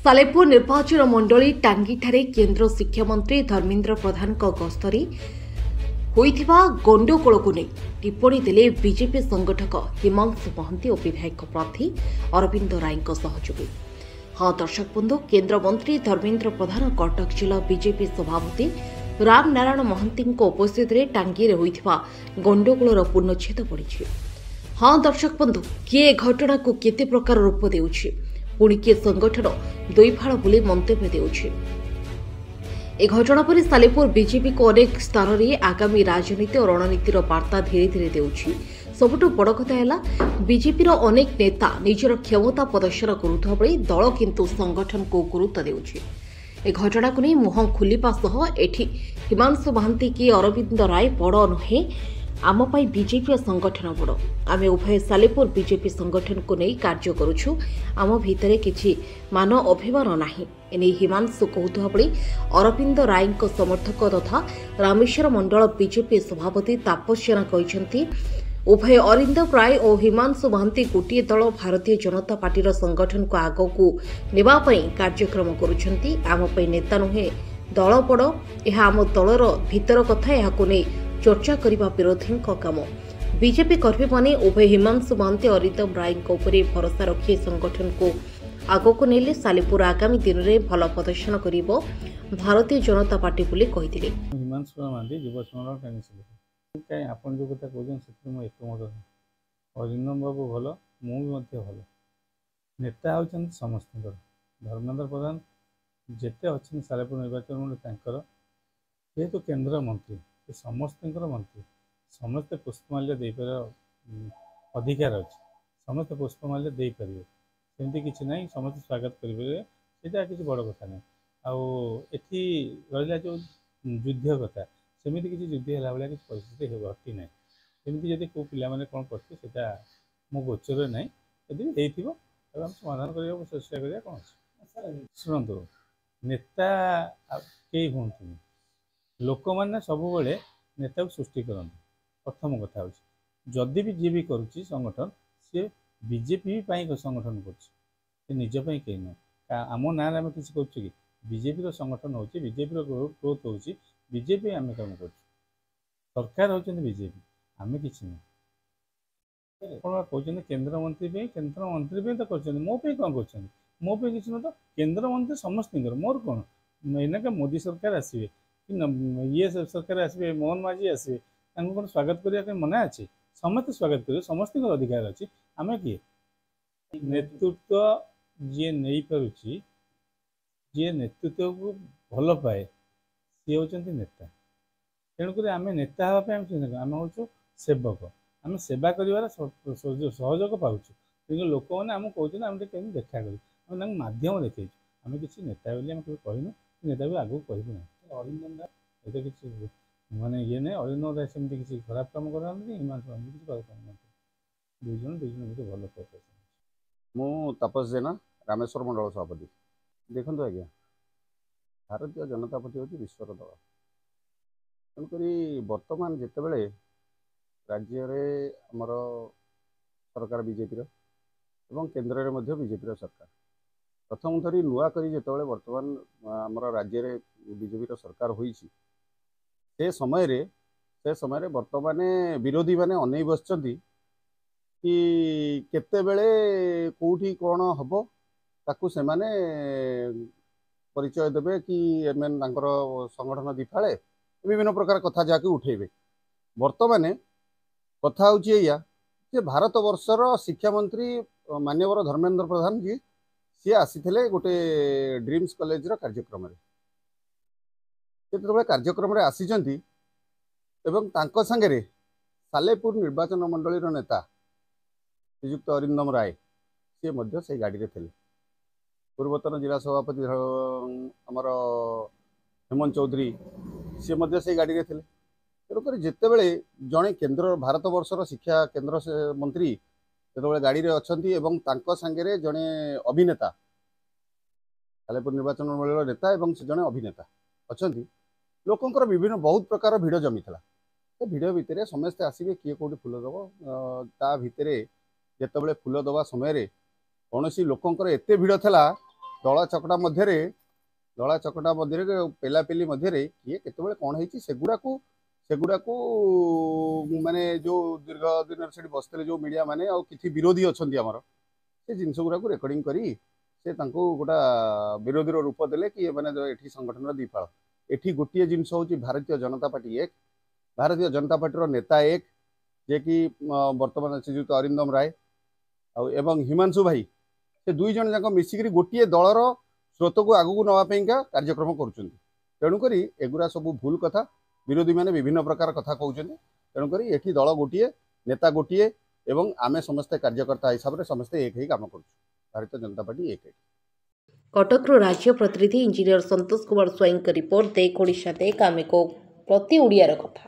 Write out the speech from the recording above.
सालेपुर निर्वाचन मंडली टांगीठारे केन्द्र शिक्षा मंत्री धर्मेन्द्र प्रधान गस्तरी होइथिबा गंडगोल को नहीं टिप्पणी देले बीजेपी संगठक हिमांशु महांती और विधायक प्रार्थी अरविंद राय सहयोगी। हाँ दर्शक बंधु, केन्द्र मंत्री धर्मेन्द्र प्रधान कटक जिला बीजेपी सभापति राम नारायण महांती उपस्थित टांगी होइथिबा गंडगोलर पूर्णछेद पड़ी। हाँ दर्शक बंधु, किए घटना को केते प्रकार रूप देउछि, पुणी किए संगठन दुई फाड़ बोली मंतव्य देउछि। ए घटना पर सालेपुर बीजेपी को अनेक स्थान में आगामी राजनीति और रणनीतिर वार्ता धीरे धीरे देउछि। सबुठु बड़ कथा है बीजेपी अनेक नेता निजर क्षमता प्रदर्शन करुवा बेले दल किंतु संगठन को गुरुत्व देउछि। ए घटना को नहीं मुह खोलिबा सह एठी हिमांशु महांती की अरविंद राय बड़ नुहे, आम पाई बीजेपी संगठन बड़, आमे उभय सालेपुर बीजेपी संगठन को नहीं कार्य करुछु, आम भितरे किछि मान अभिमान नाही। एने हिमांशु कहूथुवा बेले अरविंद राय समर्थक तथा रामेश्वर मंडल बीजेपी सभापति तापस जेना कहिसेंति उभय अरविंद राय और हिमांशु महांती गोटे दल भारतीय जनता पार्टी संगठन को आगकू नेबा पई कार्यक्रम करुछंती। आम पई नेता नुहे दल बड़, यह आम दलर भीतर कथा, यहाको नै चर्चा करने विरोधी काम। बीजेपी कर्मी माने उभय हिमांशु महांती अरविंद राय भरोसा रखी संगठन को आगक नेले सालेपुर आगामी दिन में भल प्रदर्शन कर भारतीय जनता पार्टी बोली कहिथिले। हिमांशु महांती युव संगठन कहीं आपन जो कथा कहते से एकमत अरविंद बाबू भल, मुझे भल नेता होती समस्त धर्मेन्द्र प्रधान जेते अच्छे सालेपुर निर्वाचन मंडल जेहेतु केन्द्र मंत्री समस्त मंत्री समस्ते पुष्पमाल्य दे अधिकार अच्छे, समस्त पुष्पमाल्य दे पारे, सेमती किसी ना समस्त स्वागत करेंगे, सीटा किसी बड़ कथा ना। आठी रहा जो युद्ध कथा सेमती किसी युद्ध है भाई किसी परिस्थिति घटी ना, सेमती जब कौ पे कौन करते मो गोचर ना, यदि आम समाधान करने चेषा करा कौन शुणु नेता कई हूँ लोक मैंने सब नेता को सृष्टि करते। प्रथम कथा हूँ जदि भी जी भी करुच्ची संगठन सी बीजेपी संगठन कर निजपाई कहीं ना आम ना आम किसी कर बीजेपी संगठन हो बीजेपी ग्रोथ हो बीजेपी आम कम कर सरकार होती बीजेपी आम कि कहते केन्द्र मंत्री तो कर मो कौन कर मो किसी ना, तो केन्द्र मंत्री समस्त मोर कौन एना मोदी सरकार आसवे ये सरकार आसवे मोहन माझी आसवे कौन स्वागत करने मना अच्छे, समस्त स्वागत करेंगे, समस्त अधिकार अच्छी। आम किए नेतृत्व जी नहीं पारुची, जी नेतृत्व को भल पाए सी होती नेता। तेणुक आम नेता हाँपाई आम चिंता आम हूँ सेवक, आम सेवा कर सहयोग पाचु, लेकिन लोक मैंने आम कहते आम कहीं देखा कर मध्यम देखी आम किसी नेता बोली कहूँ, नेता भी आगू कहूँ ना। अरविंद राय ये किसी माने ये नहीं, अरविंद राय सेमती किसी खराब काम कर हिमांशु महांती किसी खराब काम ना, दुई जन भितर भल कोऑपरेशन। मु तापस जेना रामेश्वर मंडल सभापति। देखो आज्ञा भारतीय जनता पार्टी हूँ विश्वर दल, तेणुक बर्तमान जितेबले राज्य में आमर सरकार बीजेपी एवं केन्द्र में बीजेपी सरकार प्रथम थरी नुआ करी जितेबाला बर्तमान आमर राज्य में बीजेपी सरकार होई से समय बर्तमान विरोधी माने अनै बसचंती कि केतेबेले कोठी कौन हम ताकू से माने परिचय देवे कि एमएन तांकर संगठन दिफाले विभिन्न प्रकार कथा जाके उठेबे। बर्तमान कथा हूँ या भारत वर्षर शिक्षा मंत्री माननीय धर्मेन्द्र प्रधान जी सी आसी गोटे ड्रीम्स कॉलेज कार्यक्रम जो कार्यक्रम आसी सांगे सालेपुर निर्वाचन मंडलीर नेता श्रीयुक्त अरिंदम राय सी से गाड़ी थे, पूर्वतन जिला सभापति आमर हेमंत चौधरी सी से गाड़ी थे। तेणुक जितेबले जड़े केन्द्र भारत वर्षर शिक्षा केन्द्र मंत्री जो गाड़ी अच्छा सांगे जड़े अभिनेता सालेपुर निर्वाचन मंडल नेता से जड़े अभिनेता अच्छा लोकंर विभिन्न बहुत प्रकार भिड़ जमी था। तो भिड़ भितर समस्ते आसवे किए कौटी फुल दब ता भितर जितेबाला फुल दवा समय कौन लोकंर एत भिड़ था ଦଳା ଚକଟା ମଧ୍ୟରେ ପେଲାପେଲି ମଧ୍ୟରେ କିଏ କେତେବେଳେ କ'ଣ ହେଇଛି ସେଗୁଡ଼ାକୁ ମାନେ ଯେଉଁ ଦୀର୍ଘ ଦିନରେ ସେଠି ବସିଥିଲେ ଯେଉଁ ମିଡ଼ିଆ ମାନେ ଆଉ କିଛି ବିରୋଧୀ ଅଛନ୍ତି ଆମର ସେ ଜିନିଷ ଗୁଡ଼ାକୁ ରେକର୍ଡିଂ କରି ସେ ତାଙ୍କୁ ଗୋଟା ବିରୋଧୀର ରୂପ ଦେଲେ କି ଏମାନେ ଏଠି ସଂଗଠନର ଦିଫାଳ। ଏଠି ଗୋଟିଏ ଜିନିଷ ହେଉଛି ଭାରତୀୟ ଜନତା ପାର୍ଟି ଏକ, ଭାରତୀୟ ଜନତା ପାର୍ଟିର ନେତା ଏକ, ଯେ କି ବର୍ତ୍ତମାନ ଶ୍ରୀଯୁକ୍ତ ଅରିନ୍ଦମ ରାୟ ଆଉ ଏବଂ ହିମାଂଶୁ ଭାଇ, ସେ ଦୁଇ ଜଣ ଯାକ ମିଶିକରି ଗୋଟିଏ ଦଳର ସ୍ରୋତକୁ ଆଗକୁ ନେବା ପାଇଁକା କାର୍ଯ୍ୟକ୍ରମ କରୁଛନ୍ତି। ତେଣୁକରି ଏଗୁଡ଼ା ସବୁ ଭୁଲ କଥା, ବିରୋଧୀ ମାନେ ବିଭିନ୍ନ ପ୍ରକାର କଥା କହୁଛନ୍ତି। ତେଣୁକରି ଏଠି ଦଳ ଗୋଟିଏ, ନେତା ଗୋଟିଏ ଏବଂ ଆମେ ସମସ୍ତେ କାର୍ଯ୍ୟକର୍ତ୍ତା ହିସାବରେ ସମସ୍ତେ ଏକ ହେଇ କାମ କରୁଛୁ। ଭାରତୀୟ ଜନତା ପାର୍ଟି ଏକ। କଟକରୁ ରାଜ୍ୟ ପ୍ରତିନିଧି ଇଞ୍ଜିନିୟର ସନ୍ତୋଷ କୁମାର ସ୍ୱାଇଁଙ୍କ ରିପୋର୍ଟ। ଦେଖ ଓଡ଼ିଶା ଦେଖ, ଆମେ ପ୍ରତି ଓଡ଼ିଆର କଥା।